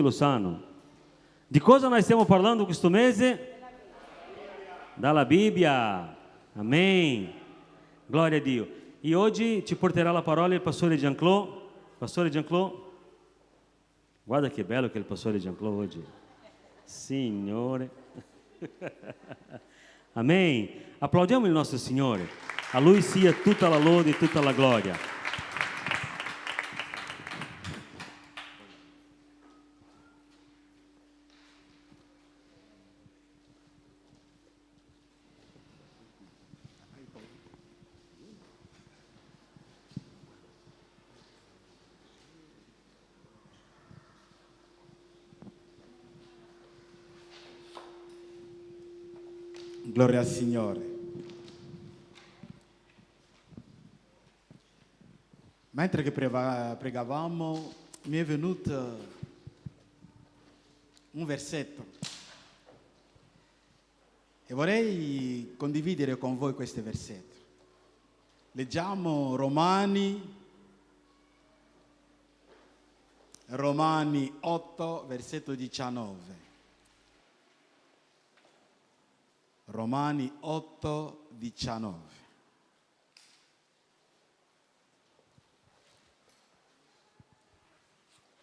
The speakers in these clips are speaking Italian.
Lo sanno. Di cosa noi stiamo parlando questo mese? Dalla Bibbia. Amen. Gloria a Dio. E oggi ci porterà la parola il pastore Jean-Claude. Pastore Jean-Claude. Guarda che bello che è il pastore Jean-Claude oggi. Signore. Amen. Applaudiamo il nostro Signore. A Lui sia tutta la lode e tutta la gloria. Gloria al Signore. Mentre che pregavamo mi è venuto un versetto e vorrei condividere con voi questo versetto. Leggiamo Romani 8, versetto 19. Romani 8, 19.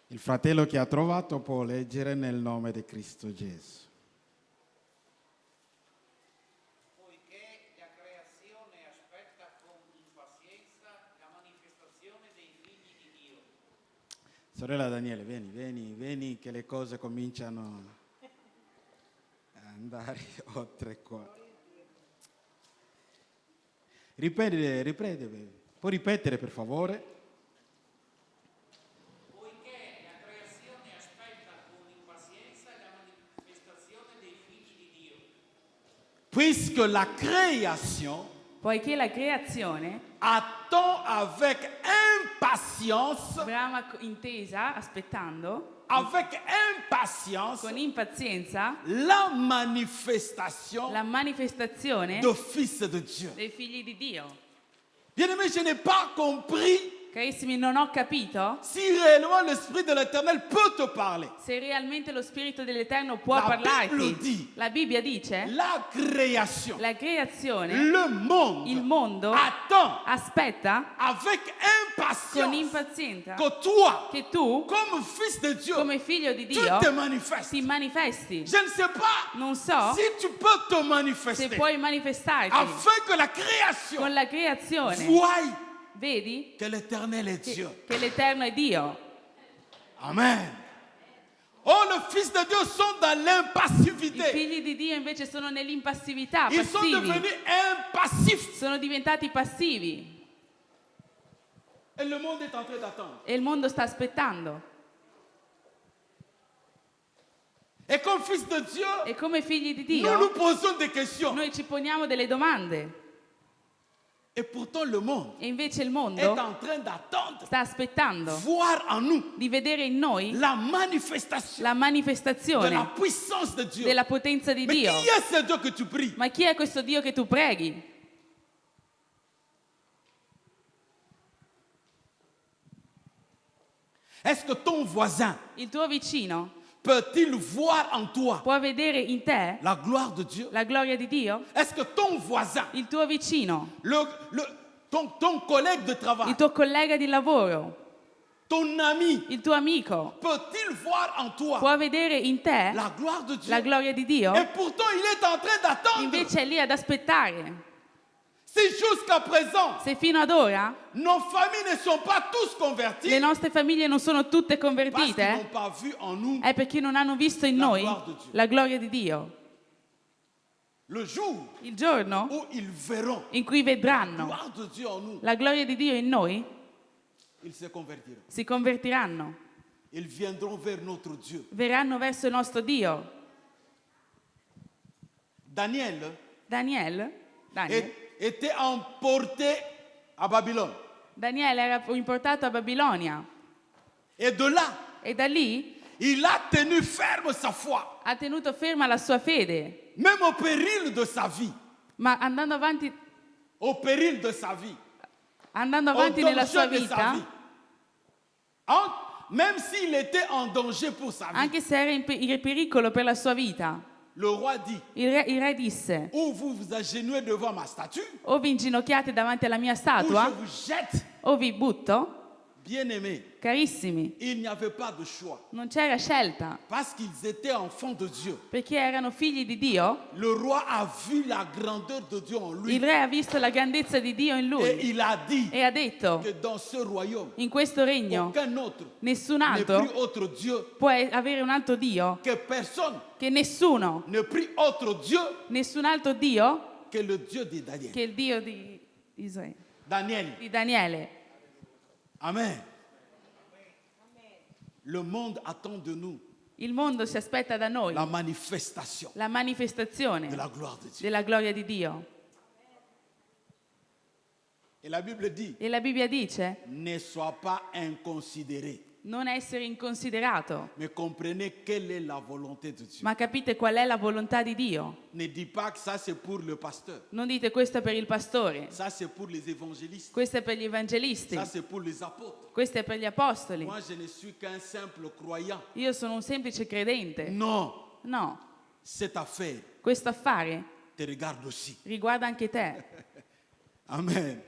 Il fratello che ha trovato può leggere nel nome di Cristo Gesù. Poiché la creazione aspetta con impazienza la manifestazione dei figli di Dio. Sorella Daniele, vieni che le cose cominciano andare oltre qua. Ripete, puoi ripetere per favore? Poiché la creazione aspetta con impazienza la manifestazione dei figli di Dio. Puisque la création Poiché la creazione attend avec impatience, brama intesa, aspettando, con impazienza, la manifestation la manifestazione du Fils de Dieu. dei figli di Dio. Bien-aimé, je n'ai pas compris Carissimi, non ho capito si réellement l'Esprit de l'Éternel peut te parler. se realmente lo Spirito dell'Eterno può La Bible parlarti. dit. La Bibbia dice, La création, la creazione, le monde, il mondo, attend aspetta avec con impatience impazienza que toi, che tu, comme Fils de Dieu, come figlio di tu Dio, te manifestes. ti manifesti. Je ne sais pas Non so si tu peux te se manifester puoi manifestarti afin que la création con la creazione. voie Vedi que l'Éternel est Dieu. che l'Eterno è Dio. Amen. Oh, les fils de Dieu sont dans I l'impassivité. figli di Dio invece sono nell'impassività, Ils sont passivi. devenus impassifs. Sono diventati passivi Et le monde est en train d'attendre. e il mondo sta aspettando. Et comme fils de Dieu, E come figli di nous nous Dio, posons des questions. noi ci poniamo delle domande. Et pourtant, le monde E invece il est mondo en train d'attendre, sta aspettando voir en nous di vedere in noi la manifestation la de la manifestazione puissance de Dieu. della potenza di Mais qui Dio. est ce Dieu que tu pries? Ma chi è questo Dio che tu preghi? Est-ce que ton voisin Il tuo vicino peut-il voir en toi può vedere in te la gloire de Dieu? la gloria di Dio? Est-ce que ton voisin, Il tuo vicino, ton collègue de travail, il tuo collega di lavoro, ton ami, il tuo amico peut-il voir en toi può vedere in te la gloire de Dieu? la gloria di Dio? Et pourtant, il est en train d'attendre. Invece è lì ad aspettare. Si jusqu'à présent, Se fino ad ora nos familles ne sont pas tous le converties, nostre famiglie non sono tutte parce qu'ils convertite, n'ont pas vu en nous è perché non hanno visto in La noi gloire di Dio. la gloria di Dio. le jour Il giorno où ils verront in cui la vedranno gloire de Dieu en nous, la gloria di Dio in noi, ils se convertiront. si convertiranno, Ils viendront vers notre Dieu. verranno verso il nostro Dio. Daniel Daniele était emporté à Babylone. era importato a Babilonia Et de là, e da lì il a tenu ferme sa foi, ha tenuto ferma la sua fede, même au péril de sa vie. ma andando avanti Au péril de sa vie. andando Au avanti nella danger sua de sa vie. vita, Hein? même s'il était en danger pour sa vie, anche se era in pericolo per la sua vita. le roi dit, Il re disse: ou vous vous agenouillez devant ma statue, o vi inginocchiate davanti alla mia ou je statua vous jette. o vi butto. Bien-aimés, Carissimi, il n'y avait pas de choix. non c'era scelta, Parce qu'ils étaient enfants de Dieu. perché erano figli di Dio. Le roi a vu la grandeur de Dieu en lui. Il re ha visto la grandezza di Dio in Et lui il a dit e ha detto: que dans ce royaume, in questo regno aucun autre nessun n'est plus altro autre Dieu può avere un altro Dio, que personne che nessuno, ne prie autre Dieu nessun altro Dio que le Dieu de Daniel. che il Dio di Israele, Daniel. di Daniele. Amen. Le monde attend de nous Il mondo si aspetta da noi la manifestation la manifestazione de la gloire de Dieu. della gloria di Dio. Et la Bible dit, E la Bibbia dice: ne sois pas inconsidéré, non essere inconsiderato, mais comprenez quelle est la volonté de Dieu. ma capite qual è la volontà di Dio. Ne dis pas que ça c'est pour le pasteur, Non dite questo è per il pastore, ça c'est pour les évangélistes, questo è per gli evangelisti, ça c'est pour les apôtres. questo è per gli apostoli. Moi je ne suis qu'un simple croyant. Io sono un semplice credente. Non, No, cette affaire questo affare te regarde aussi. riguarda anche te. Amen.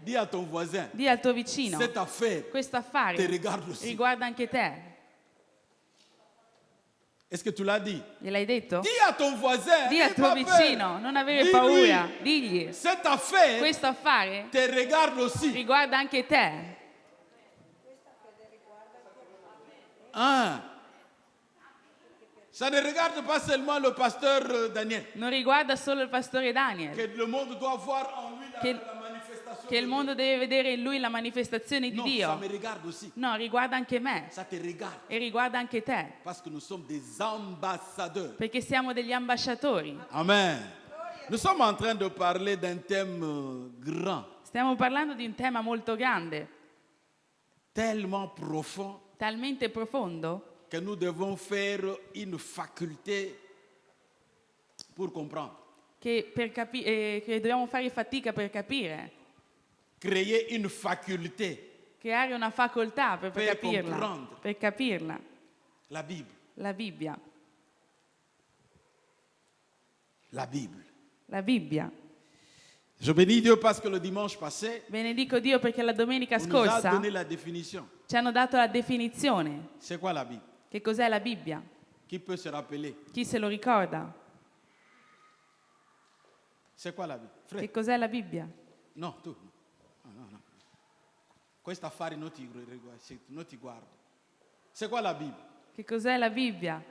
Dis à ton voisin, Dì al tuo vicino: cette affaire questo te affare regarde aussi. riguarda anche te. Est-ce que tu l'as dit? Gliel'hai detto? Dis à ton voisin, Dì al n'aie tuo pas vicino: peur. non avere Dis-lui, paura. Digli: cette affaire questo affare te regarde aussi. riguarda anche te. Hein? Ça ne regarde pas seulement le pasteur Daniel. Non riguarda solo il pastore Daniel, Que le monde doit voir en lui Che- la manifestation. che il de mondo deve vedere in lui la manifestazione di Dieu. Non, ça Dio. me regarde aussi. No, riguarda anche me Ça te regarde. e riguarda anche te, Parce que nous sommes des ambassadeurs. perché siamo degli ambasciatori. Amen. Nous sommes en train de parler d'un thème grand, Stiamo parlando di un tema molto grande, tellement profond, talmente profondo, que nous devons faire une faculté pour comprendre. che dobbiamo fare fatica per capire, Créer une faculté. creare una facoltà per Per capirla, comprendere. per capirla. La Bible. La Bibbia, La Bible. la Bibbia. Je bénis Dieu parce que le dimanche passé, Benedico Dio perché la domenica on nous a scorsa donné la définition. ci hanno dato la definizione. C'est quoi la Bible? Che cos'è la Bibbia? Qui peut se rappeler? Chi se lo ricorda? C'est quoi la Bible? Frère? Che cos'è la Bibbia? No, tu. No. Questo affare non ti guarda. C'est quoi la Bible? Che cos'è la Bibbia?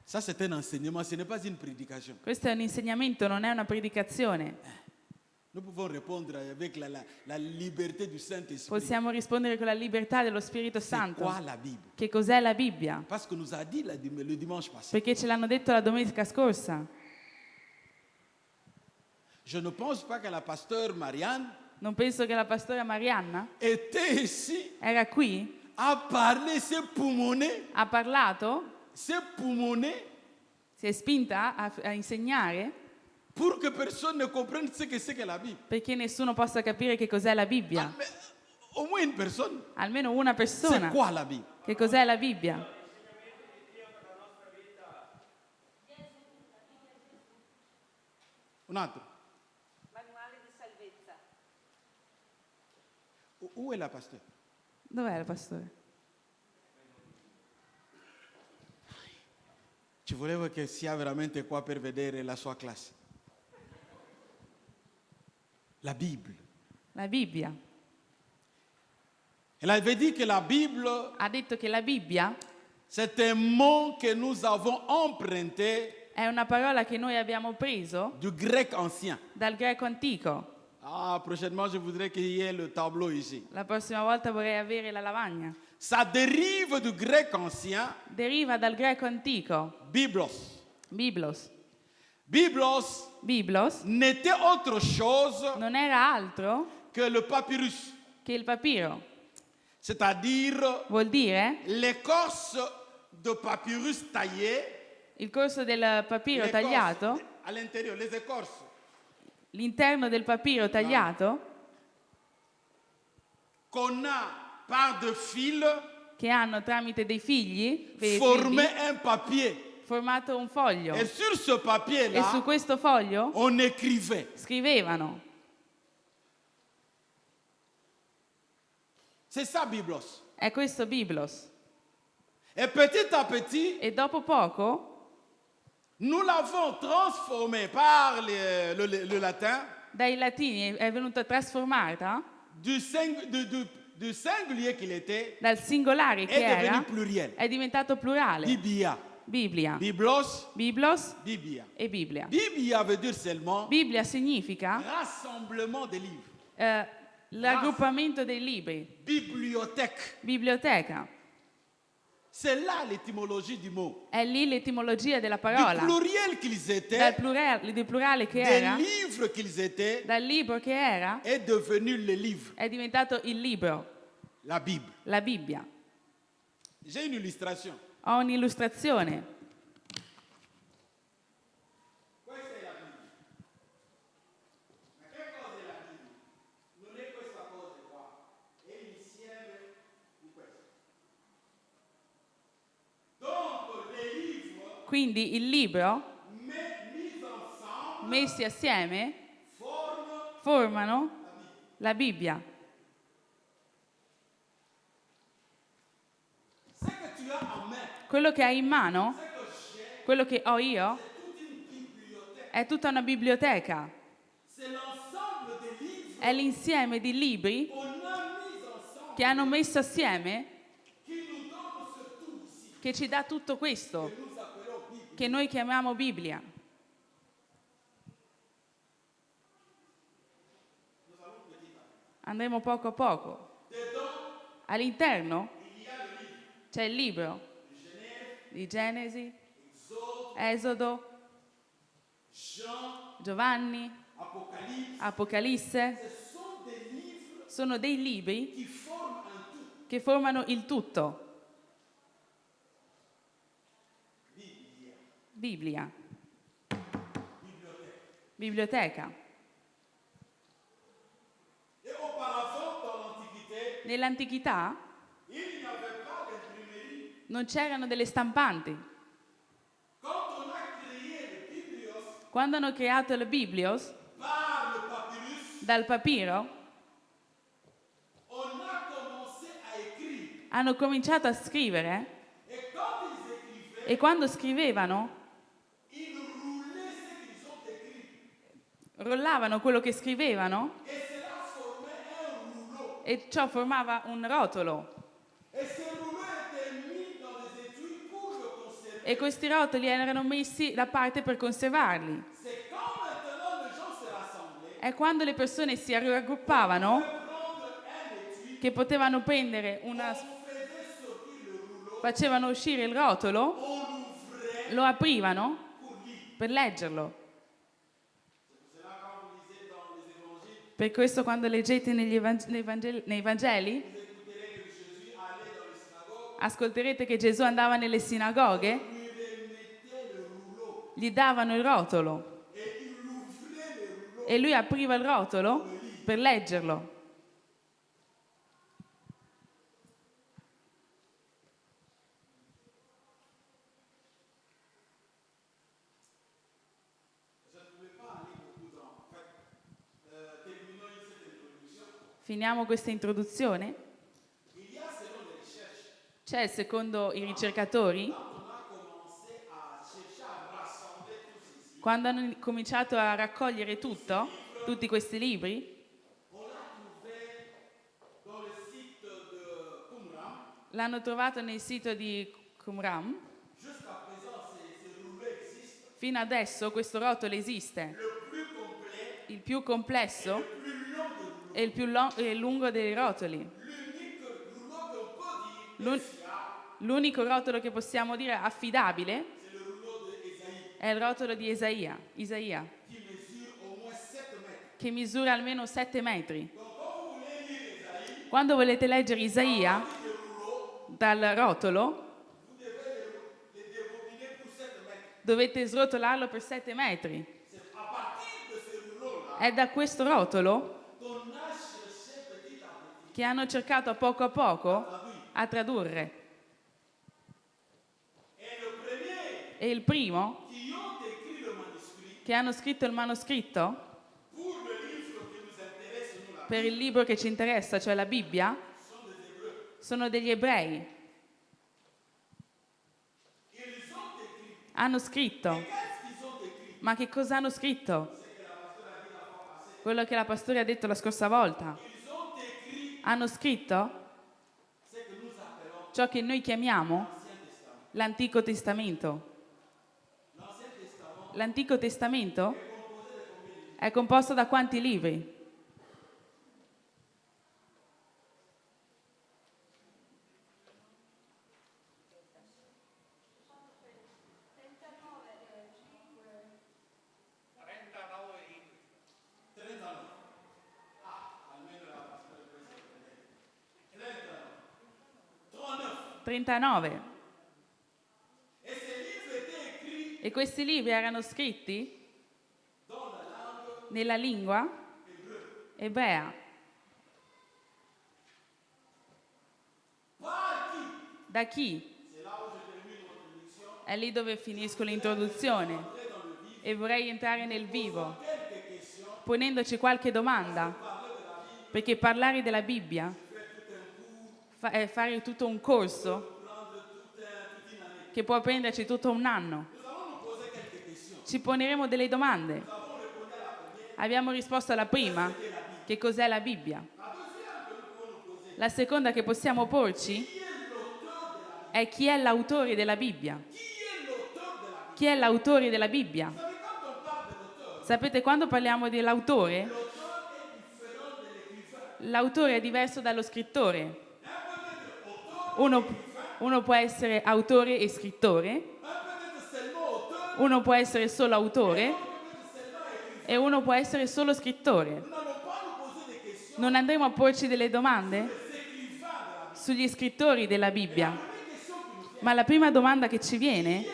Ça, c'est un enseignement, ce n'est pas une prédication. Questo è un insegnamento, non è una predicazione. Nous pouvons répondre avec la liberté du Saint-Esprit. Possiamo rispondere con la libertà dello Spirito C'est Santo. quoi la Bible? Che cos'è la Bibbia? Parce que nous a dit le dimanche passé. Perché ce l'hanno detto la domenica scorsa. Je ne pense pas que la pasteur Marianne Non penso che la pastora Marianna était ici era qui, à parler, s'est poumonné, ha parlato, si è spinta a insegnare pour que personne ne comprenne ce que c'est que la Bible. perché nessuno possa capire che cos'è la Ah, Bibbia. mais au moins une personne. Almeno una C'est persona. quoi la Bible? Che cos'è la Bibbia? Un altro. Manuale di salvezza. Où est la pasteur? Dov'è il pastore? Ci volevo che sia veramente qua per vedere la sua classe. La Bible. La Bibbia. Elle avait dit que la Bible, Ha detto che la Bibbia c'est un mot que nous avons emprunté è una parola che noi abbiamo preso du grec ancien. dal greco antico. Ah, prochainement, je voudrais qu'il y ait le tableau ici. La prossima volta vorrei avere la lavagna. Ça dérive du grec ancien, Deriva dal greco antico, biblos. biblos. Biblos Biblos n'était autre chose non era altro que le papyrus, che il papiro. c'est-à-dire Vuol dire l'écorce de papyrus taillée, il corso del papiro l'écorce tagliato, à l'intérieur, les écorces. l'interno del papiro tagliato, qu'on a par des fils che hanno tramite dei figli, formé un papier. formato un foglio. Et sur ce E su papier-là, questo foglio on écrivait. scrivevano. C'est ça, Biblos. È questo Biblos. Et petit à petit, E dopo poco nous l'avons transformé par le latin dai latini è venuta trasformata du singulier qu'il était, dal singolare che est devenu era, pluriel. è diventato plurale. Biblia. Biblia. Biblos, Biblos Biblia. e Biblia. Biblia veut dire seulement Biblia significa rassemblement des livres. l'aggruppamento dei libri, Bibliothèque. biblioteca. C'est là l'étymologie du mot. È lì l'etimologia della Du parola. pluriel qu'ils Dal étaient, plurale che des era, livres qu'ils étaient, dal libro che era, est devenu le livre, è diventato il libro, la Bible. la Bibbia. J'ai une illustration. Ho un'illustrazione. Questa è la Bibbia. Ma che cosa è la Bibbia? Non è questa cosa qua, è l'insieme di questo. Donc, les livres Quindi il libro, mis ensemble messi assieme, forment formano la Bibbia. ce que tu as en main. Quello che hai in mano, Ce que j'ai, quello che ho io, toute une bibliothèque. è tutta una biblioteca. C'est l'ensemble des livres È l'insieme di libri qu'on a mis ensemble che hanno messo assieme qui nous donne ce tout ici. che ci dà tutto questo, Nous appelons Bible. che noi chiamiamo Bibbia. Andremo poco a poco. All'interno c'è il libro di Genesi, Esodo, Jean, Giovanni, Apocalypse, Apocalisse. ce sont des livres Sono dei libri qui forment un tout. che formano il tutto. Bibbia. Biblioteca. Et auparavant, dans l'Antiquité, Nell'antichità il n'y avait pas d'imprimerie. non c'erano delle stampanti. Quand on a créé le Biblios Quando hanno creato il Biblios par le papyrus, dal papiro, on a commencé à écrire. hanno cominciato a scrivere Et quand ils écrivaient, e quando scrivevano ils roulaient ce qu'ils ont écrit. rollavano quello che scrivevano Et cela formait un rouleau. e ciò formava un rotolo. Et ce rouleau était mis dans les étuis pour le conserver. E questi rotoli erano messi da parte per conservarli. C'est quand maintenant les gens se rassemblaient, E quando le persone si raggruppavano, prendre un étui, che potevano prendere una... on faisait sortir le rouleau, facevano uscire il rotolo, on l'ouvrait lo aprivano pour lire. per leggerlo. C'est là quand vous lisez dans les évangiles, Per questo quando leggete nei Vangeli, vous écouterez que Jésus allait dans les synagogues, ascolterete che Gesù andava nelle sinagoghe, lui remettait le rouleau gli davano il rotolo et il ouvrait le rouleau. e lui apriva il rotolo per leggerlo. Finiamo questa introduzione. C'è, secondo i ricercatori, quando hanno cominciato a raccogliere tutto, tutti questi libri, l'hanno trovato nel sito di Qumran. Fino adesso questo rotolo esiste, il più complesso e il più lungo dei rotoli. L'unico rotolo che possiamo dire affidabile è il rotolo di Isaia, Qui mesure au moins 7 mètres. che misura almeno 7 metri. Quando volete leggere Isaia dal rotolo, Vous devez les débobiner pour 7 mètres. dovete srotolarlo per 7 metri. C'est à partir de ce rouleau-là È da questo rotolo qu'on a cherché petit à petit che hanno cercato a poco a tradurre. Et le premier E il primo qui ont écrit le manuscrit che hanno scritto il manoscritto pour le livre qui nous intéresse, nous, la per il libro che ci interessa, cioè la Bibbia, sont des Hébreux. sono degli ebrei. Ils ont écrit. Hanno scritto. Qu'est-ce qu'ils ont écrit? Ma che cosa hanno scritto? Quello che la pastora ha detto la scorsa volta. Ils ont écrit Hanno scritto ce que nous appelons ciò che noi chiamiamo l'Ancien Testament. l'Antico Testamento. L'Ancien Testament L'Antico Testamento è composto da quanti libri? Trente-neuf. 39. Et ces livres étaient écrits E questi libri erano scritti dans la langue nella lingua ebrea. par qui? Da chi? C'est là où je termine l'introduction. È lì dove finisco l'introduzione. E vorrei entrare nel vivo, Quelques questions. ponendoci qualche domanda, perché parlare della Bibbia è fare tutto un corso che può prenderci tutto un anno. Nous allons nous poser quelques questions. Ci poneremo delle domande. Abbiamo risposto alla prima, che cos'è la Bibbia. La seconda che possiamo porci è chi è l'autore della Bibbia. Chi è l'autore della Bibbia? Sapete, quando parliamo dell'autore, l'autore è diverso dallo scrittore. Uno può essere autore e scrittore, uno può essere solo autore e uno può essere solo scrittore. Non andremo a porci delle domande sugli scrittori della Bibbia, ma la prima domanda che ci viene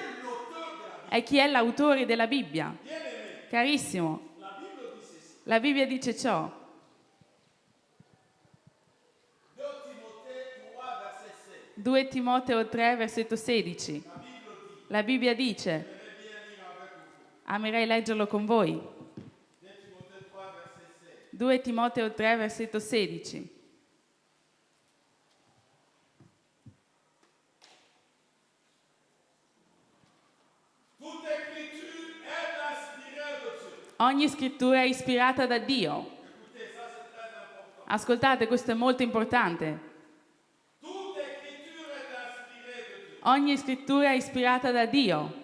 è chi è l'autore della Bibbia. Carissimo, la Bibbia dice ciò. 2 Timoteo 3, versetto 16. La Bibbia dice, amerei leggerlo con voi. 2 Timoteo 3, versetto 16. Toute écriture est inspirée de Dieu. Ogni scrittura è ispirata da Dio. Ascoltate, questo è molto importante. Toute écriture est inspirée de Dieu. Ogni scrittura è ispirata da Dio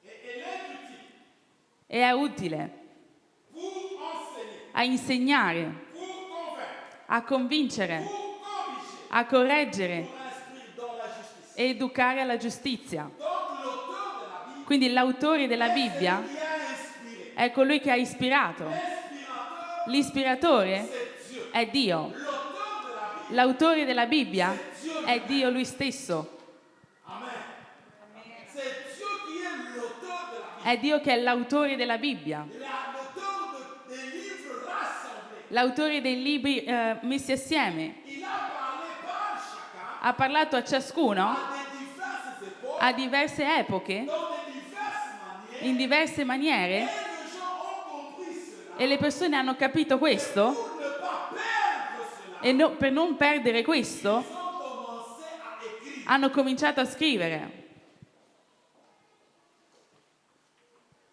Et elle est utile e è utile pour enseigner, a insegnare, pour convaincre, a convincere, pour corriger, a correggere pour instruire dans la justice. e educare alla giustizia. Donc l'auteur de la Bible Quindi l'autore della Bibbia qui a inspiré. è colui che ha ispirato. L'inspirateur, L'ispiratore c'est Dieu. è Dio. L'auteur de la Bible, L'autore della Bibbia è Dio lui stesso. Amen. C'est Dieu qui est l'auteur de la Bible. È Dio che è l'autore della Bibbia. L'auteur des livres rassemblés. L'autore dei libri messi assieme. Il a parlé par chacun Ha parlato a ciascuno à des diverses époques, a diverse epoche, dans de diverses manières. in diverse maniere, Et les gens ont compris cela. e le persone hanno capito questo, Pour ne pas perdre cela, e per non perdere questo ils ont commencé à écrire. hanno cominciato a scrivere.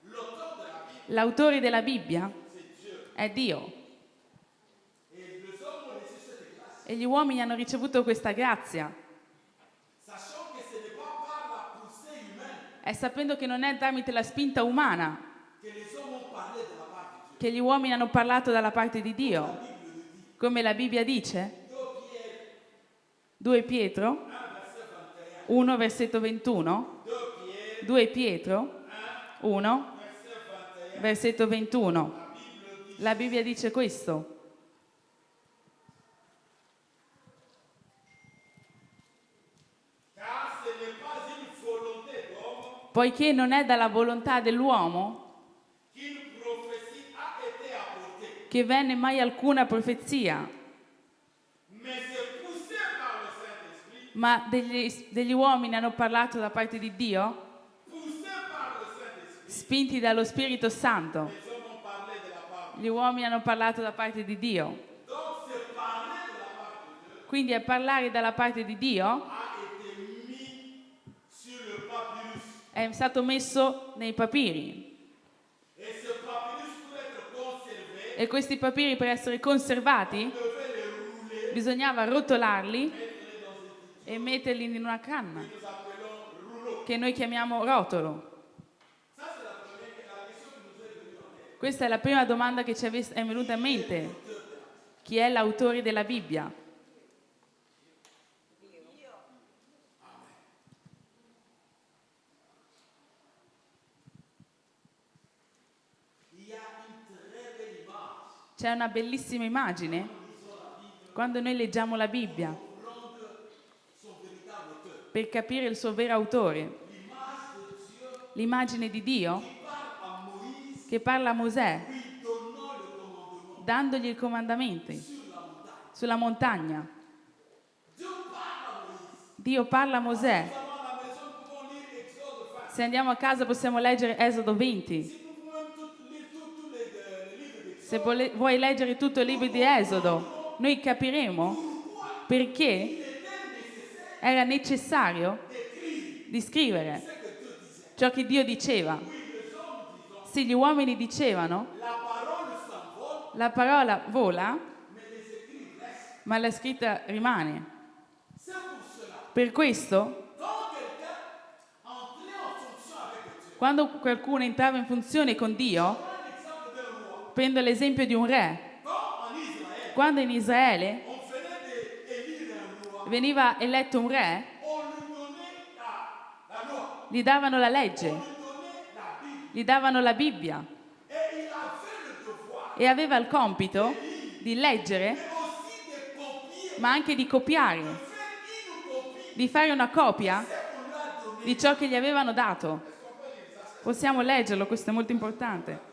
L'auteur de la Bible, L'autore della Bibbia c'est Dieu. è Dio. Et les hommes ont reçu cette grâce, E gli uomini hanno ricevuto questa grazia, sachant que ce n'est pas par la poussée humaine e sapendo che non è tramite la spinta umana que les hommes ont parlé de la part de Dieu. che gli uomini hanno parlato dalla parte di Dio, come la Bibbia dice. 2 Pietro 1, versetto 21. 2 Pietro 1, versetto 21. La Bibbia dice questo. Car ce n'est pas une volonté d'homme Poiché non è dalla volontà dell'uomo qu'une prophétie a été apportée, che venne mai alcuna profezia, Ma degli uomini hanno parlato da parte di Dio? Poussés par le Saint-Esprit, Spinti dallo Spirito Santo. les hommes ont parlé de la part de Gli uomini hanno parlato da parte di Dio. Dieu. Donc, c'est parler de la part de Dieu Quindi a parlare dalla parte di Dio a été mis sur le papyrus. è stato messo nei papiri. Et ce papyrus, pour être conservé, E questi papiri, per essere conservati, devait les rouler, bisognava rotolarli mettre-les dans une e metterli in una canna, que nous appelons rouleau. che noi chiamiamo rotolo. Ça, c'est la la question qui nous est venue en tête. Questa è la prima domanda che ci è venuta in mente. Chi è l'autore della Bibbia? Il y a une très belle image. C'è una bellissima immagine quando noi leggiamo la Bibbia Prendre son véritable auteur. per capire il suo vero autore. L'image de Dieu L'immagine di Dio qui parle à Moïse, che parla a Mosè lui donnant le commandement dandogli i comandamenti sur la montagne. sulla montagna. Dieu parle à Moïse. Dio parla a Mosè. Nous allons à la maison, nous pouvons lire Exode 20. Se andiamo a casa possiamo leggere Esodo 20. Si nous pouvons même lire tous les livres d'Exode, Se vuoi leggere tutto il libro di Esodo, noi capiremo perché era necessario di scrivere ciò che Dio diceva. Se gli uomini dicevano, la parole s'envole, la parola vola, mais les écrits restent. ma la scritta rimane. C'est pour cela. Per questo, Quand quelqu'un entrait en fonction avec Dieu, quando qualcuno entrava in funzione con Dio, prends l'exemple d'un roi. prendo l'esempio di un re. Quand en Israël, Quando in Israele on venait d'élire un roi, veniva eletto un re, on lui donnait la loi, gli davano la legge, on lui donnait la Bible. gli davano la Bibbia Et il avait le devoir, e aveva il compito di leggere, mais aussi de copier, ma anche di copiare, faire une copie di fare una copia de ce qu'on lui a donné. di ciò che gli avevano dato. Possiamo leggerlo, questo è molto importante.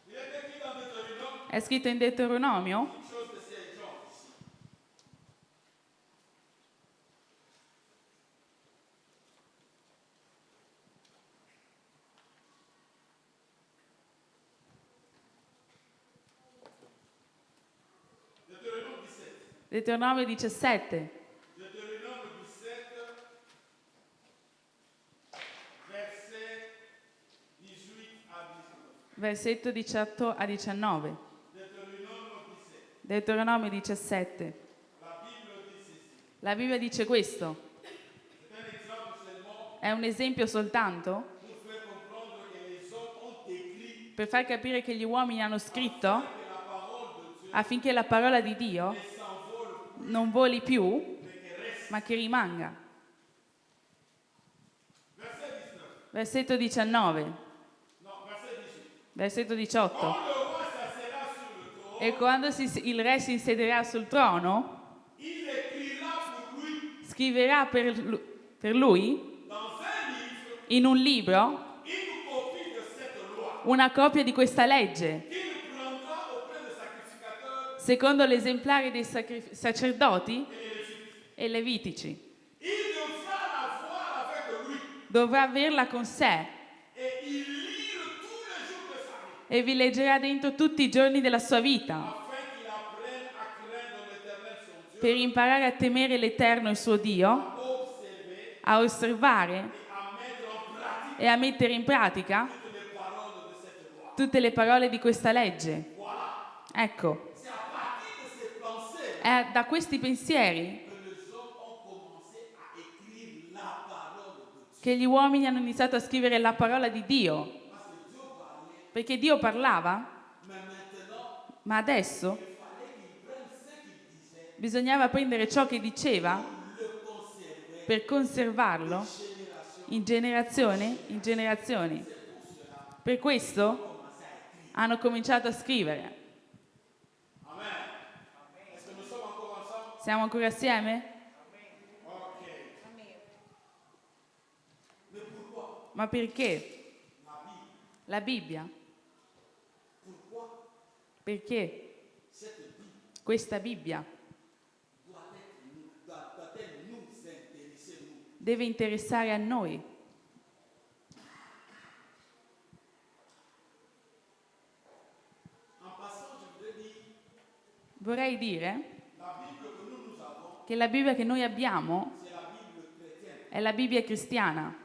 Il est écrit dans Deutéronome, È scritto in Deuteronomio, une chose de ces gens ici. Deutéronome 17. Deuteronomio 17, Deutéronome 17, verset 18 à 19. versetto 18 a 19. Deutéronome 17. Deuteronomio 17. La Bible dit ceci. La Bibbia dice questo. C'est un exemple seulement È un esempio soltanto pour faire comprendre que les hommes ont écrit per far capire che gli uomini hanno scritto que la parole de Dieu affinché la parola di Dio ne s'envole non voli più, mais qu'elle reste. ma che rimanga. Verset 19. Versetto 19, Non, verset 18. versetto 18. Quand le roi s'assera sur le trône, E quando il re si insedierà sul trono, il écrira pour lui scriverà per lui dans un livre in un libro une copie de cette loi una copia di questa legge, qu'il prendra auprès des sacrificateurs secondo l'esemplare dei sacerdoti et des lévites. e levitici. Il devra l'avoir avec lui Dovrà averla con sé et il lire tous les jours de sa vie e vi leggerà dentro tutti i giorni della sua vita, afin qu'il apprenne à craindre l'Éternel son Dieu, per imparare a temere l'Eterno il suo Dio, observer a osservare et à mettre en pratique e a mettere in pratica toutes les paroles de cette loi. tutte le parole di questa legge. Voilà. Ecco, C'est à partir de ces pensées è da questi pensieri que les hommes ont commencé à écrire la parole de Dieu. che gli uomini hanno iniziato a scrivere la parola di Dio, Parce que Dieu parlait, perché Dio parlava, mais maintenant, ma adesso il fallait qu'il prenne ce qu'il disait, bisognava prendere ciò che diceva le conserver per conservarlo in generazione in generazioni. Per questo hanno cominciato a scrivere. Amen. Est-ce que nous sommes encore ensemble? Siamo ancora assieme? Ok. Mais pourquoi Ma perché? la Bible? La Bibbia? Pourquoi Perché cette Bible questa Bibbia doit deve interessare a noi. En passant, je voudrais dire, Vorrei dire la Bible que nous avons, che la Bibbia che noi abbiamo c'est la Bible chrétienne. è la Bibbia cristiana.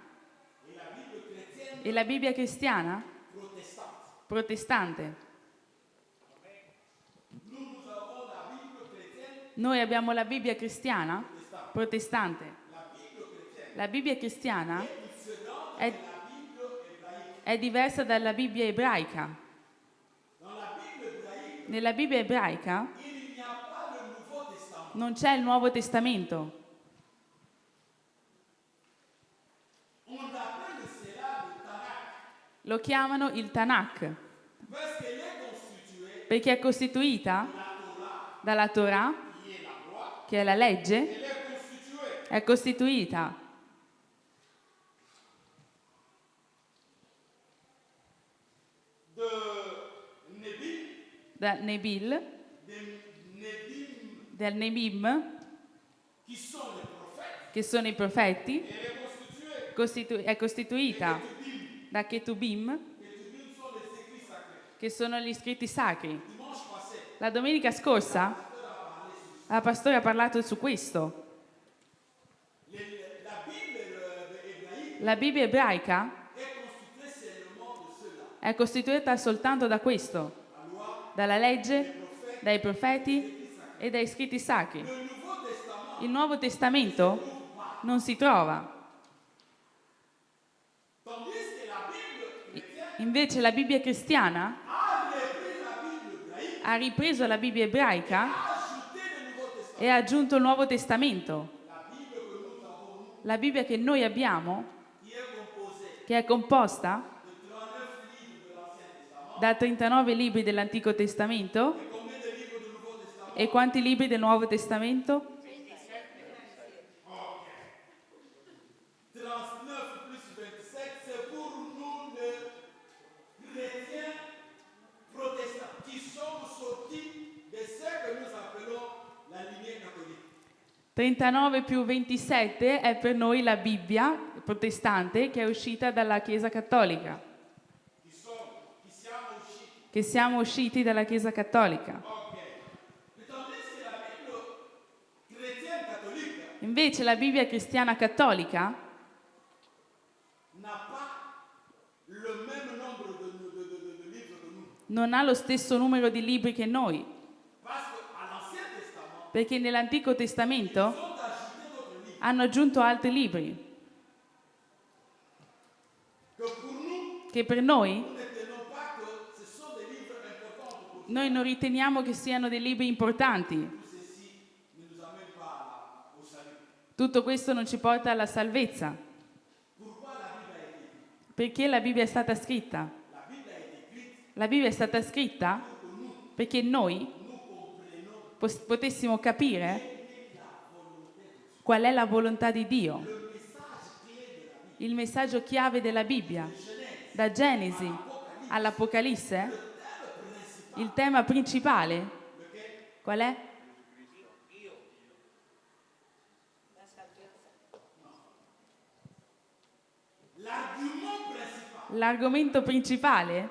Et la Bible chrétienne E la Bibbia cristiana protestante. protestante. Nous avons la Bible chrétienne, Noi abbiamo la Bibbia cristiana protestante. la Bible chrétienne La Bibbia cristiana différente è, de la Bible hébraïque. è diversa dalla Bibbia ebraica. Dans la Bible hébraïque, Nella Bibbia ebraica il n'y a pas le Nouveau Testament. non c'è il Nuovo Testamento. On appelle cela le Tanakh, Lo chiamano il Tanakh parce qu'elle est constituée perché è costituita de la Torah, dalla Torah, qui est la loi, che è la legge, elle est constituée è costituita de Nebi, da Nebil, de Nebim, del Nebim, qui sont les prophètes. che sono i profeti, Elle est constituée è costituita de da Ketubim, Les Ketubim sont les écrits sacrés. che sono gli scritti sacri. Dimanche passé, La domenica scorsa la pastore ha parlato su questo. la Bible hébraïque La Bibbia ebraica est constituée seulement de cela. è costituita soltanto da questo, dalla legge, dai profeti e dai scritti sacri. Le Nouveau Testament, Il Nuovo Testamento non si trova. tandis que la Bible chrétienne Invece la Bibbia cristiana a repris la Bible hébraïque, ha ripreso la Bibbia ebraica a ajouté le Nouveau Testament. e ha aggiunto il Nuovo Testamento. La Bibbia che noi abbiamo, Qui est composée che è composta de 39 livres de l'Ancien Testament. da 39 libri dell'Antico Testamento. Et combien de livres du Nouveau Testament? E quanti libri del Nuovo Testamento? 39 plus 27, c'est pour nous les chrétiens protestants qui sommes sortis de ce que nous appelons la lignée catholique. 39 più 27 è per noi la Bibbia protestante che è uscita dalla Chiesa Cattolica, Qui siamo usciti. che siamo usciti dalla Chiesa Cattolica. Ok. Et tandis que la Bible chrétienne catholique Invece la Bibbia cristiana cattolica n'a pas le même nombre de livres que nous. non ha lo stesso numero di libri che noi, Parce qu'à l'Ancien Testament, perché nell'Antico Testamento ils ont ajouté d'autres livres. hanno aggiunto altri libri Que pour nous, che per noi, nous ne tenons pas que ce sont des livres importants pour noi non riteniamo che siano dei libri importanti. tout ceci ne nous amène pas au salut. Tutto questo non ci porta alla salvezza. Pourquoi la Bible a été écrite? Perché la Bibbia è stata scritta? La Bible a été écrite La Bibbia è stata scritta perché noi potessimo capire qual è la volontà di Dio. Il messaggio chiave della Bibbia, da Genesi all'Apocalisse, il tema principale, qual è? l'argument principal. L'argomento principale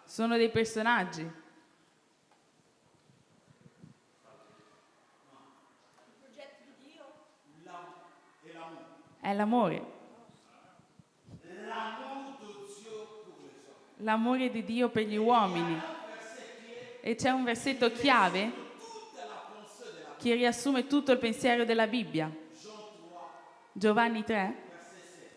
sono dei personaggi. È l'amore. L'amour de Dieu pour les hommes. L'amore di Dio per gli uomini. E c'è un versetto chiave che riassume tutto il pensiero della Bibbia. Giovanni 3,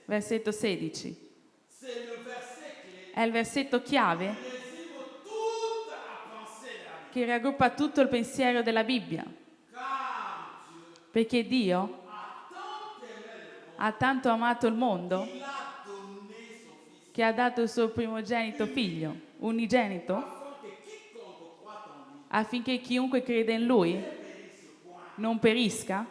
versetto 16. C'est le verset clé È il versetto chiave qui résume toute la pensée de la Bible. che raggruppa tutto il pensiero della Bibbia. Car Dieu Perché Dio a tant aimé le monde ha tanto amato il mondo qu'il a donné son Fils, che ha dato il suo primogenito figlio, unigenito, afin que quiconque croit en lui affinché chiunque crede in Lui non perisca,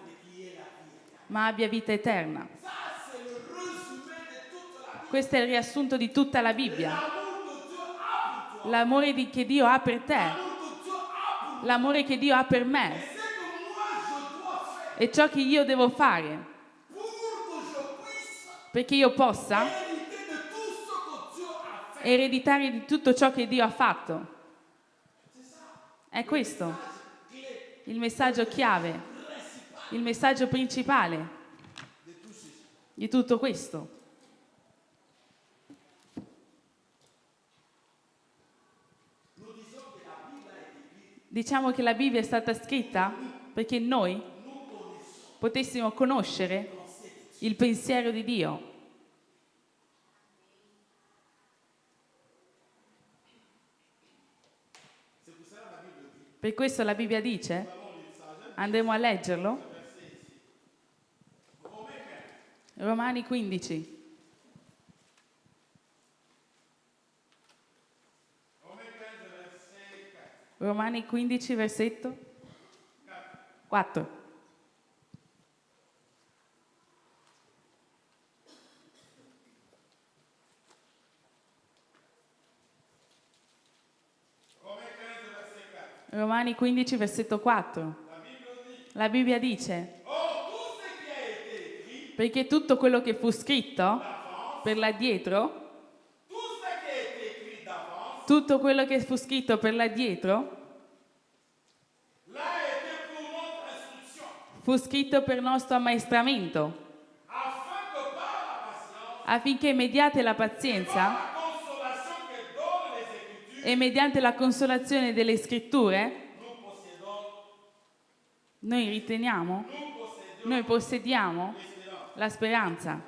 ma abbia vita eterna. Ça, c'est le résumé de toute la Bible. Questo è il riassunto di tutta la Bibbia. L'amour de Dieu a pour l'amore che Dio ha per te, l'amour que Dieu a pour moi. l'amore che Dio ha per me Et ce que moi je dois faire e ciò che io devo fare pour que je puisse perché io possa hériter de tout ce que Dieu a fait. ereditare di tutto ciò che Dio ha fatto. C'est ça. È questo Clé il messaggio chiave, principale il messaggio principale de tout ceci. di tutto questo. Nous disons que la Bible a été écrite. Diciamo che la Bibbia è stata scritta perché noi potessimo conoscere il pensiero di Dio. C'est pour cela que la Bible dit. Per questo la Bibbia dice, andremo a leggerlo, Romani 15. Romani 15, versetto 4. Romani 15, versetto 4. La Bibbia dice, Or, tout ce qui a été écrit, perché tutto quello che fu scritto per l'addietro, tout ce qui a été écrit d'avance, tutto quello che fu scritto per l'addietro, l'a été pour notre instruction, fu scritto per nostro ammaestramento, afin que par la patience, affinché mediante la pazienza la consolation que donnent les Écritures, e mediante la consolazione delle scritture, noi riteniamo, noi possediamo la speranza.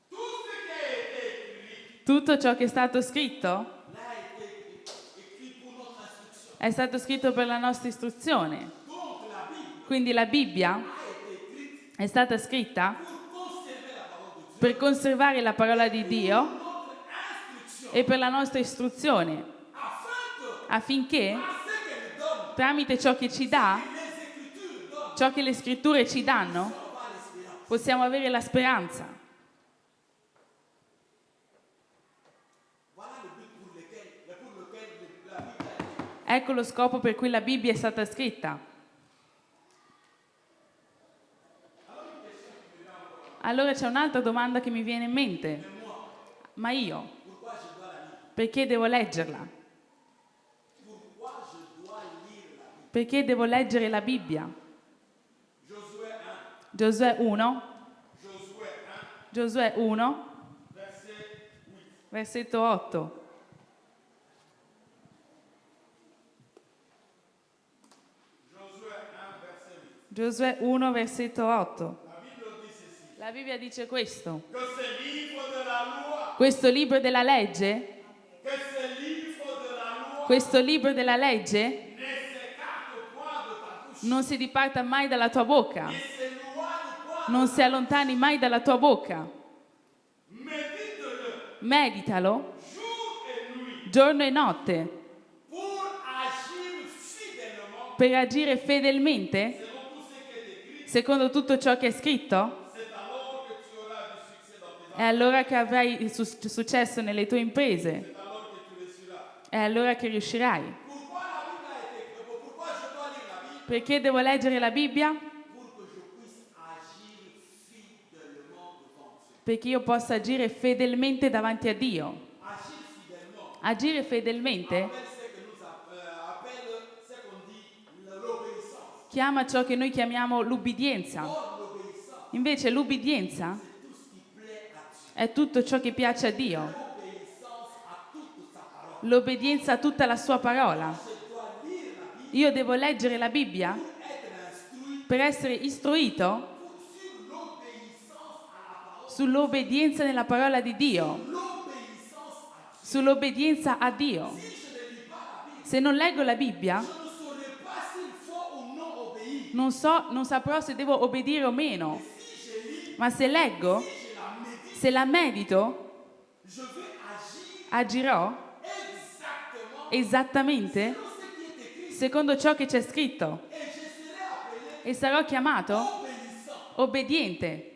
tout ce qui a été écrit, Tutto ciò che è stato scritto l'a été écrit pour notre instruction. è stato scritto per la nostra istruzione. Donc, la Bible Quindi la Bibbia a été écrite è stata scritta pour conserver la parole de Dieu, per conservare la parola di Dio notre instruction, e per la nostra istruzione, afin que, affinché à ce qu'elle donne, tramite ciò che ci dà, les Écritures donnent, ciò che le scritture ci danno, on va l'espérance. possiamo avere la speranza. Voilà le but pour lequel la Bible a été. Ecco lo scopo per cui la Bibbia è stata scritta. Allora c'è un'altra domanda che mi viene in mente. Ma io, Pourquoi je dois la lire? perché devo leggerla? Pourquoi je dois lire la Bible? Perché devo leggere la Bibbia? Josué 1, Giosuè 1, Josué 1, Giosuè 1, verset 8. versetto 8. Josué 1, verset 8. Giosuè 1, versetto 8. La Bible dit ceci. La Bibbia dice questo. Que ce livre de la loi, Questo libro della legge, que ce livre de la loi questo libro della legge ne s'écarte point de ta bouche, non si diparta mai dalla tua bocca, ne s'éloigne point. non si allontani mai dalla tua bocca. Médite-le Meditalo jour et nuit giorno e notte pour agir fidèlement per agire fedelmente selon tout ce qui est écrit. secondo tutto ciò che è scritto. C'est alors que tu auras du succès dans tes È allora che avrai il successo nelle tue imprese. C'est alors que tu réussiras. È allora che riuscirai. Pourquoi la Bible a été écrite? Pourquoi je dois lire la Bible? Perché devo leggere la Bibbia? Pour que je puisse agir fidèlement devant Dieu. Perché io possa agire fedelmente davanti a Dio. Agir fidèlement Agire fedelmente appelle ce que nous appelle ce qu'on dit l'obéissance. chiama ciò che noi chiamiamo l'ubbidienza. Or, l'obéissance, Invece l'ubbidienza c'est tout ce qui plaît à Dieu. è tutto ciò che piace a Dio. L'obéissance à toute sa parole. L'obbedienza a tutta la sua parola. Je dois lire la Bible Io devo leggere la Bibbia pour être instruit per essere istruito sur l'obéissance à la parole. sull'obbedienza nella parola di Dio, L'obéissance à Dieu. sull'obbedienza a Dio. Si je ne lis pas la Bible, Se non leggo la Bibbia, je ne saurais pas s'il faut ou non obéir. non saprò se devo obbedire o meno. Si je lis, Ma se leggo, si je la médite, se la medito, je vais agir agirò esattamente selon ce qui est écrit secondo ciò che c'è scritto et je serai appelé e sarò chiamato obéissant. obbediente.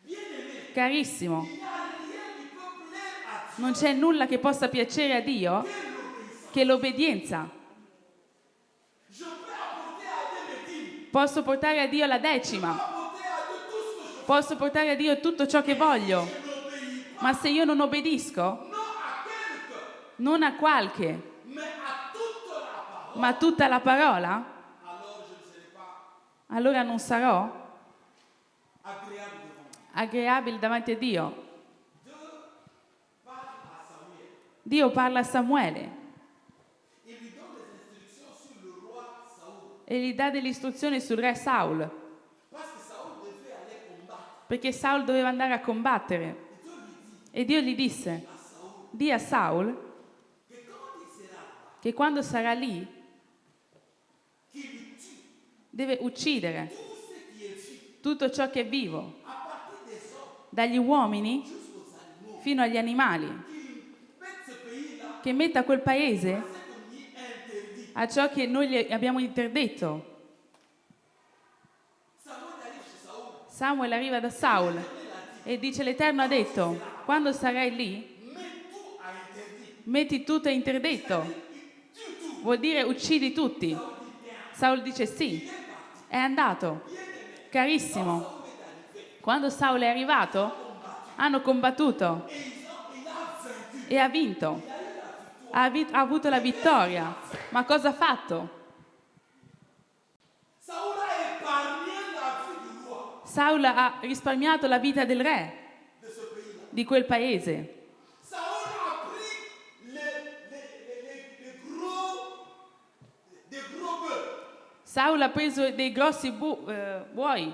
Bien-aimé, Carissimo, il n'y a rien qui peut plaire à Dieu non c'è nulla che possa piacere a Dio que l'obéissance. che l'obbedienza. Je peux apporter à Dieu le dîme. Posso portare a Dio la Je peux decima, apporter à Dieu tout ce que je posso portare a Dio tutto ciò che voglio, n'obéis pas. ma se io non obbedisco, Non à quelques, non a qualche, mais à toute la parole. ma a tutta la parola, Alors je ne serai pas allora non sarò agréable devant Dieu. agreabile davanti a Dio. Dieu parle à Samuel. Dio parla a Samuele Il lui donne des instructions sur le roi Saoul. e gli dà delle istruzioni sul re Saul, Parce que Saoul devait aller combattre. perché Saul doveva andare a combattere. Et Dieu lui dit E Dio gli disse, à Saoul di a Saul que quand il sera là, che quando sarà lì qu'il tue deve uccidere tout ce qui est vif, tutto ciò che è vivo, à partir des hommes dagli uomini jusqu'aux animaux, fino agli animali, qu'il mette ce pays-là che metta quel paese à ce qu'on y interdit. a ciò che noi gli abbiamo interdetto. Samuel arrive chez Saoul. Samuel arriva da Saul e dice, l'Eterno ha detto, quando sarai lì, Mets tout à interdit. metti tutto a interdetto. Tue tout. Vuol dire uccidi tutti. Saul dice sì, è andato. Carissimo, quando Saul è arrivato, hanno combattuto e ha vinto. Ha avuto la vittoria. Ma cosa ha fatto? Saoul a épargné la vie du roi Saul ha risparmiato la vita del re de ce pays-là. di quel paese. Saoul a pris des gros bœufs. Saul ha preso dei grossi buoi,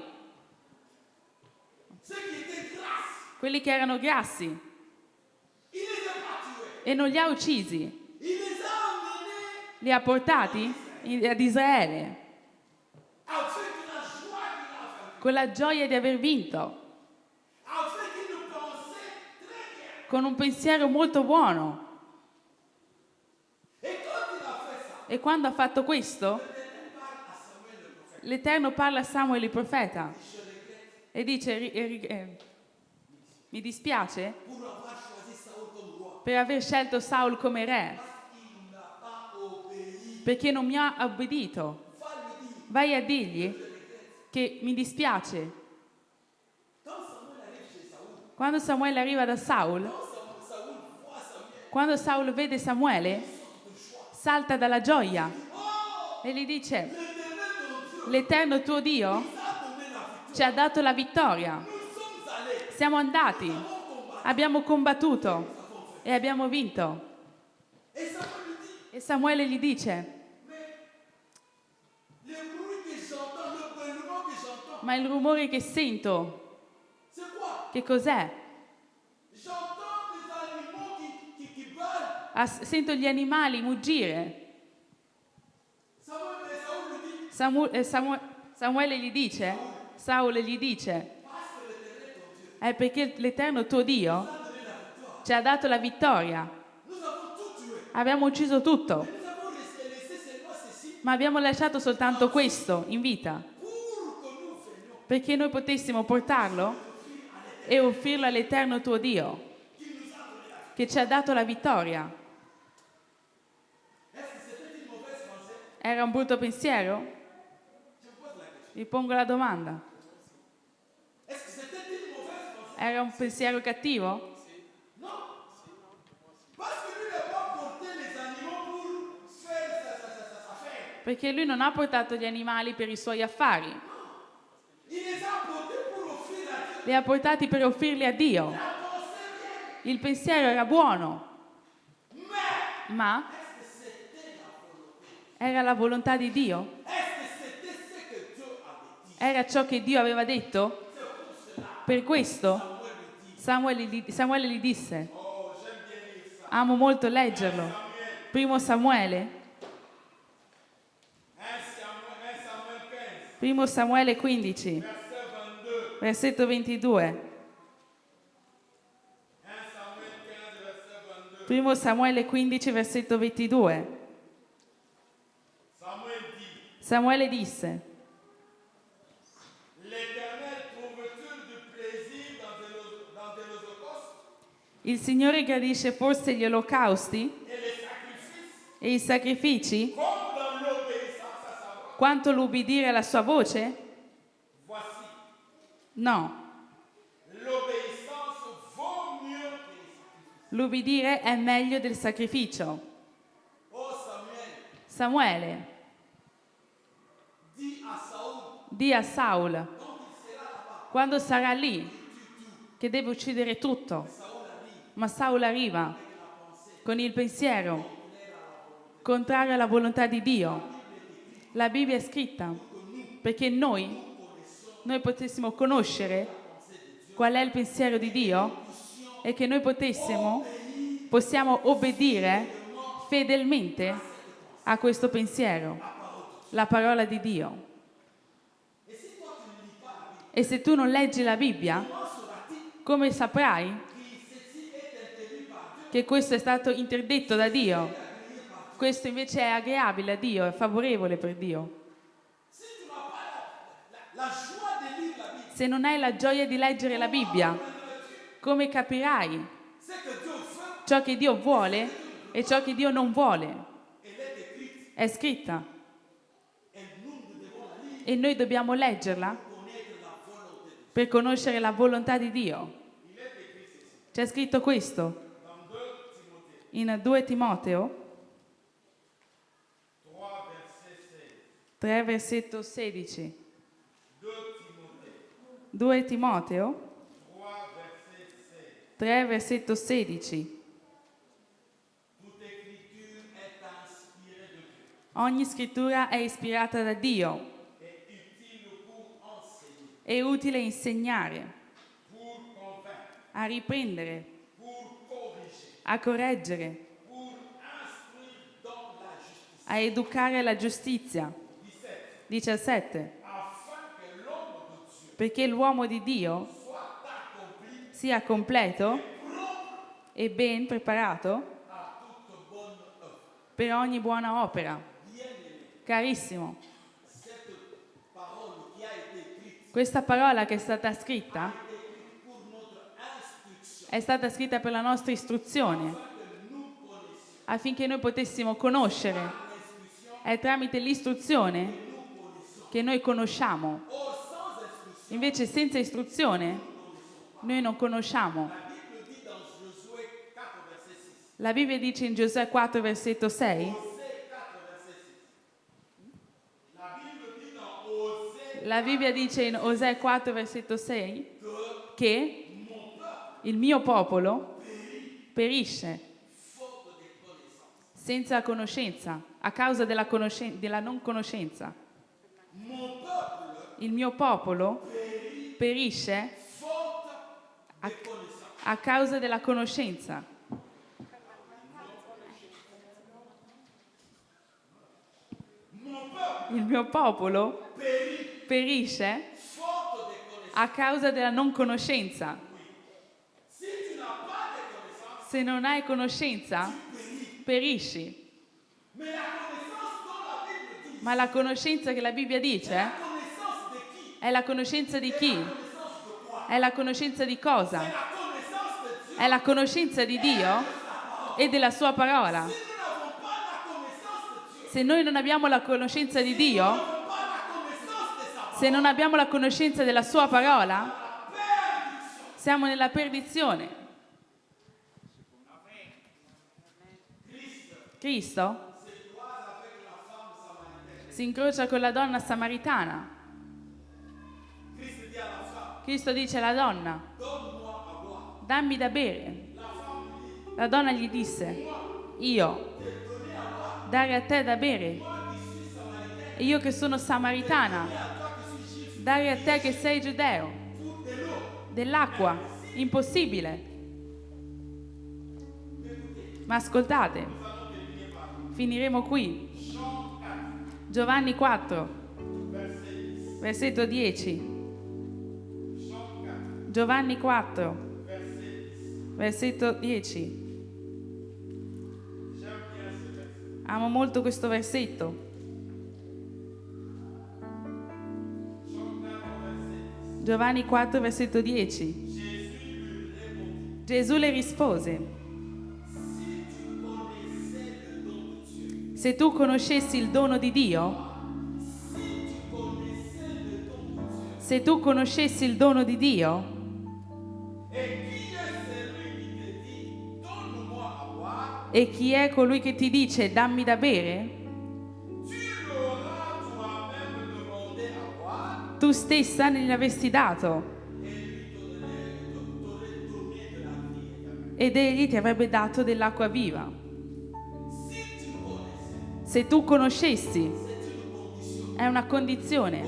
Ceux qui étaient grasses, quelli che erano grassi, il les a pas tués. e non li ha uccisi. Il les a emmenés Li ha portati ad Israele avec la joie qu'il a fait, con la gioia di aver vinto, avec une pensée très bien. con un pensiero molto buono. Et quand il a fait ça, E quando ha fatto questo, l'Éternel parle à Samuel le prophète. l'Eterno parla a Samuel il profeta e dice, mi dispiace Pour avoir choisi Saoul comme roi, per aver scelto Saul come re, il n'a pas obéi. perché non mi ha obbedito. Va lui dire, Vai a dirgli che mi dispiace. quand Samuel arrive chez Saoul, Quando Samuele arriva da Saul, quand Saoul voit Samuel, quando Saul vede Samuele, salta dalla gioia e gli dice, l'Eterno tuo Dio ci ha dato la vittoria. nous sommes allés, Siamo andati, abbiamo combattuto e abbiamo vinto. et Samuel lui dit, E Samuele gli dice, le bruit que j'entends, le bêlement que j'entends, ma il rumore che sento, c'est quoi? che cos'è? J'entends des animaux qui bêlent. Sento gli animali muggire. Samuele gli dice, Saul gli dice, è perché l'Eterno tuo Dio ci ha dato la vittoria. Nous avons tout tué. Abbiamo ucciso tutto, Nous avons laissé seulement ceci ma abbiamo lasciato soltanto questo in vita, pour que nous faisions perché noi potessimo portarlo e offrirlo all'Eterno tuo Dio, che ci ha dato la vittoria. Est-ce que c'était une mauvaise pensée? Era un brutto pensiero? Je me pose la question. Vi pongo la domanda. Est-ce que c'était une mauvaise pensée? Era un pensiero cattivo? Non. Parce que lui n'a pas porté les animaux pour faire sa affaire. Perché lui non ha portato gli animali per i suoi affari, Il les a portés pour offrir à Dieu. li ha portati per offrirli a Dio. La pensée bien. Il pensiero era buono, Mais ma est-ce que c'était la volonté? era la volontà di Dio? Est-ce que c'était ce que Dieu avait dit? Era ciò che Dio aveva detto? Per questo Samuele gli disse, Oh, j'aime bien lire ça. amo molto leggerlo, Primo Samuele, 1 Samuel 15, Primo Samuele 15, verset 22. versetto 22. 1 Samuel 15, verset 22. Primo Samuele 15, versetto 22. Samuel dit, Samuele disse, l'Éternel trouve-t-il du plaisir dans Il Signore gradisce forse gli olocausti e i sacrifici comme dans l'obéissance à sa voix. quanto l'ubbidire alla sua voce? Voici, No, l'obéissance vaut mieux que les sacrifices. l'ubbidire è meglio del sacrificio. Oh Samuel, Samuele, dis à Saoul, di a Saul, quand il sera là-bas, quando sarà lì, che deve uccidere tutto. Ma Saul arriva con il pensiero contrario alla volontà di Dio. La Bibbia è scritta perché noi potessimo conoscere qual è il pensiero di Dio e che noi possiamo obbedire fedelmente a questo pensiero, la parola di Dio. E se tu non leggi la Bibbia, come saprai che questo è stato interdetto da Dio? Questo invece è agreabile a Dio, è favorevole per Dio. si tu n'as pas la joie de lire la Bible, Se non hai la gioia di leggere la Bibbia, come capirai c'est que Dieu veut, ciò che Dio vuole e ciò che Dio non vuole? elle est écrite, È scritta et nous devons la lire e noi dobbiamo leggerla pour connaître la volonté de Dieu. per conoscere la volontà di Dio. C'è scritto questo in 2 Timoteo 3, versetto 16. 2 Timoteo 3, versetto 16. Toute écriture est inspirée de Dieu Ogni scrittura è ispirata da Dio, et utile pour enseigner, è utile insegnare, pour convaincre, a riprendere, pour corriger, a correggere, pour instruire dans la justice, a educare la giustizia. 17. afin que l'homme de Dieu Perché l'uomo di Dio soit accompli sia completo e ben preparato à toute bonne œuvre. per ogni buona opera. Bien-aimé, Carissimo, cette parole qui a été écrite questa parola che è stata scritta est écrite pour notre instruction, è stata scritta per la nostra istruzione, afin que nous connaissions affinché noi potessimo conoscere. È tramite l'istruzione che noi conosciamo. or sans instruction. Invece senza istruzione noi non conosciamo. La Bible dit dans Josué 4, verset 6. La Bibbia dice in Giosuè 4, versetto 6, Osée 4, verset 6. La Bible dit dans Osée la Bibbia dice in Osee 4, versetto 6, che il mio popolo perisce faute de connaissance. senza conoscenza, a causa della non conoscenza. Mon peuple Il mio popolo perisce faute de connaissance. a causa della conoscenza. Mon peuple Il mio popolo perisce faute de connaissance. a causa della non conoscenza. Si tu n'as pas de connaissance, Se non hai conoscenza, perisci. mais la connaissance dont la Bible dit, Ma la conoscenza che la Bibbia dice la connaissance de qui? è la conoscenza di chi? Connaissance de quoi? È la conoscenza di cosa? La connaissance de Dieu. È la conoscenza di Dio e della sua parola. Si nous n'avons pas la connaissance de Dieu, Se noi non abbiamo la conoscenza di Dio, pas la connaissance de sa se non abbiamo la conoscenza della sua parola, siamo nella perdizione. Cristo si incrocia con la donna samaritana. Christ dit à la femme, Cristo dice alla donna, donne-moi à boire. dammi da bere. La donna gli disse, io dare a te da bere. E io che sono samaritana, dare a te che sei giudeo. Dell'acqua, impossibile. Ma ascoltate, finiremo qui. Giovanni 4, versetto 10. Giovanni 4, versetto 10. Amo molto questo versetto. Giovanni 4, versetto 10. Gesù le rispose: se tu conoscessi il dono di Dio, se tu conoscessi il dono di Dio, e chi è colui che ti dice dammi da bere, tu stessa ne avresti dato ed egli ti avrebbe dato dell'acqua viva. Se tu conoscessi, è una condizione.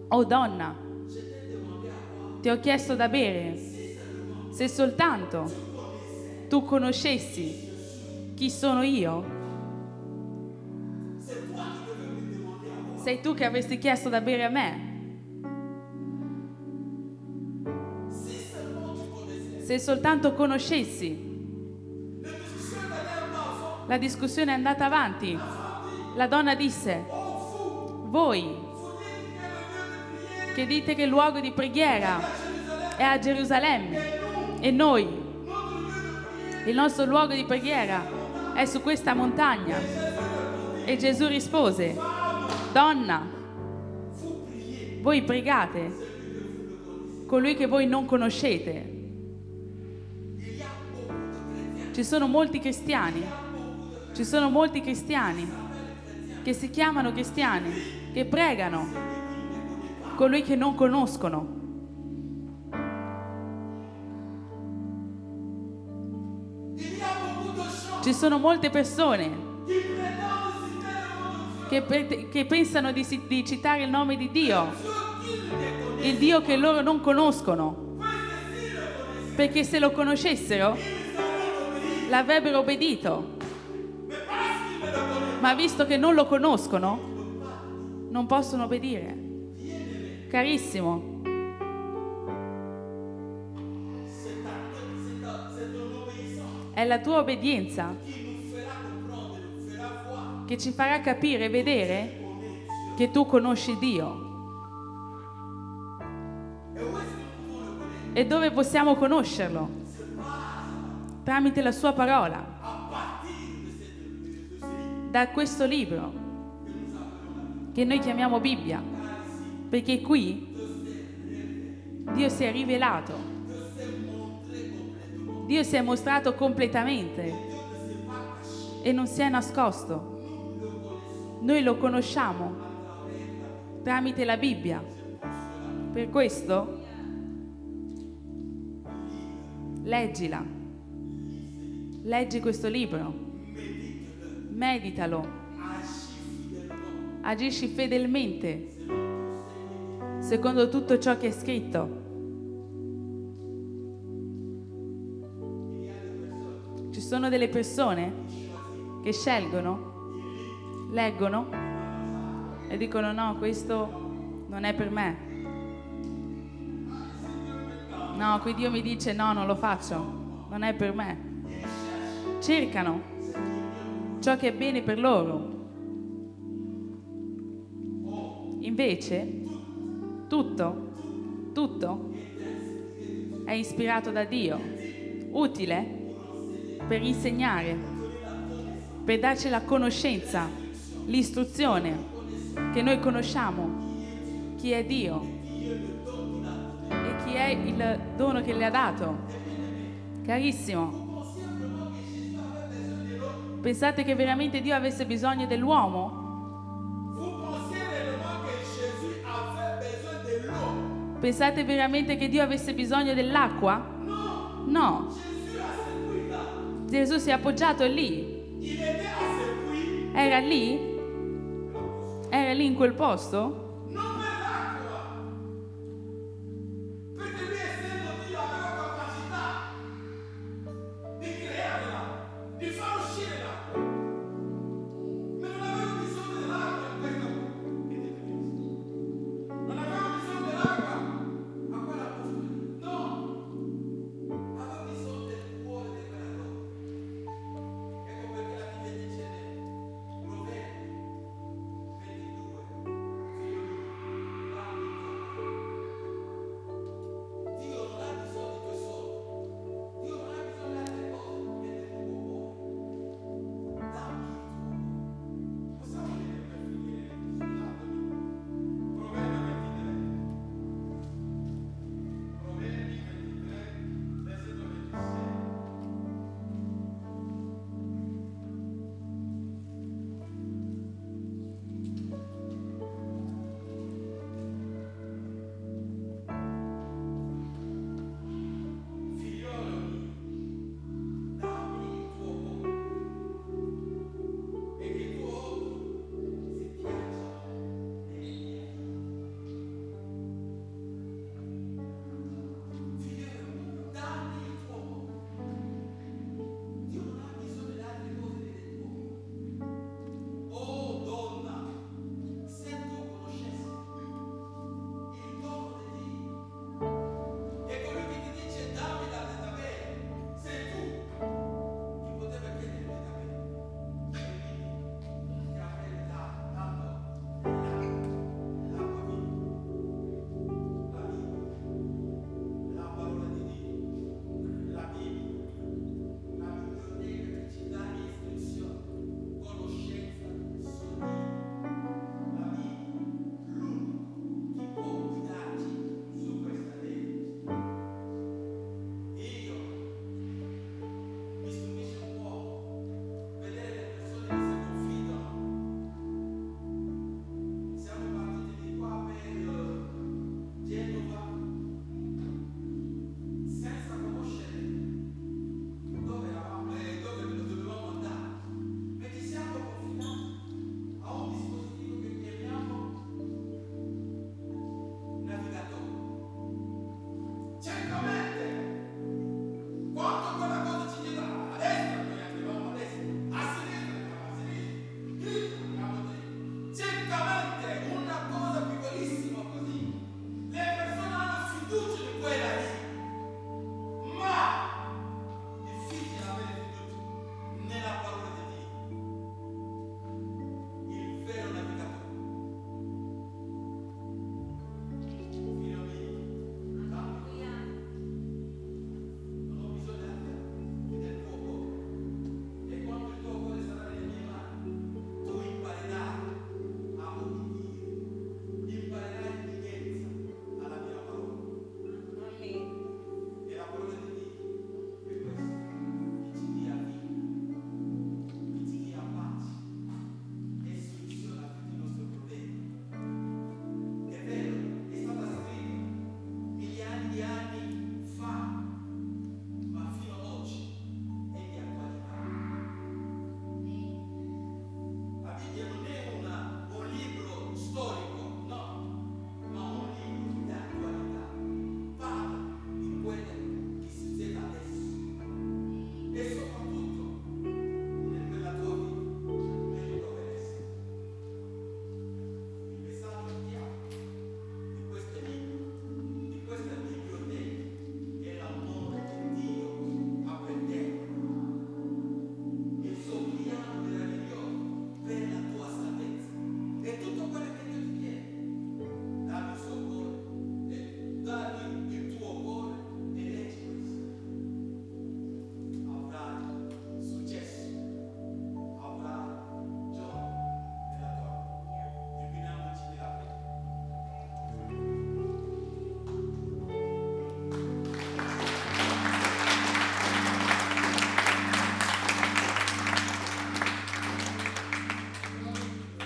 Oh donna, ti ho chiesto da bere, se soltanto tu conoscessi chi sono io. Sei tu che avresti chiesto da bere a me. Se soltanto conoscessi. La discussione è andata avanti. La donna disse: voi che dite che il luogo di preghiera è a Gerusalemme e noi, il nostro luogo di preghiera è su questa montagna. E Gesù rispose: donna, voi pregate colui che voi non conoscete. Ci sono molti cristiani che si chiamano cristiani, che pregano colui che non conoscono. Ci sono molte persone che pensano di citare il nome di Dio, il Dio che loro non conoscono, perché se lo conoscessero l'avrebbero obbedito, ma visto che non lo conoscono non possono obbedire. Carissimo, è la tua obbedienza che ci farà capire e vedere che tu conosci Dio. E dove possiamo conoscerlo? Tramite la sua parola, da questo libro che noi chiamiamo Bibbia, perché qui Dio si è rivelato, Dio si è mostrato completamente e non si è nascosto. Noi lo conosciamo tramite la Bibbia. Per questo leggila, leggi questo libro, meditalo, agisci fedelmente secondo tutto ciò che è scritto. Ci sono delle persone che scelgono, leggono e dicono: no, questo non è per me. No, qui Dio mi dice no, non lo faccio, non è per me. Cercano ciò che è bene per loro. Invece tutto è ispirato da Dio, utile per insegnare, per darci la conoscenza, l'istruzione, che noi conosciamo chi è Dio e chi è il dono che le ha dato. Carissimo, pensate che veramente Dio avesse bisogno dell'uomo? Pensate veramente che Dio avesse bisogno dell'acqua? No. Gesù si è appoggiato lì. Era lì in quel posto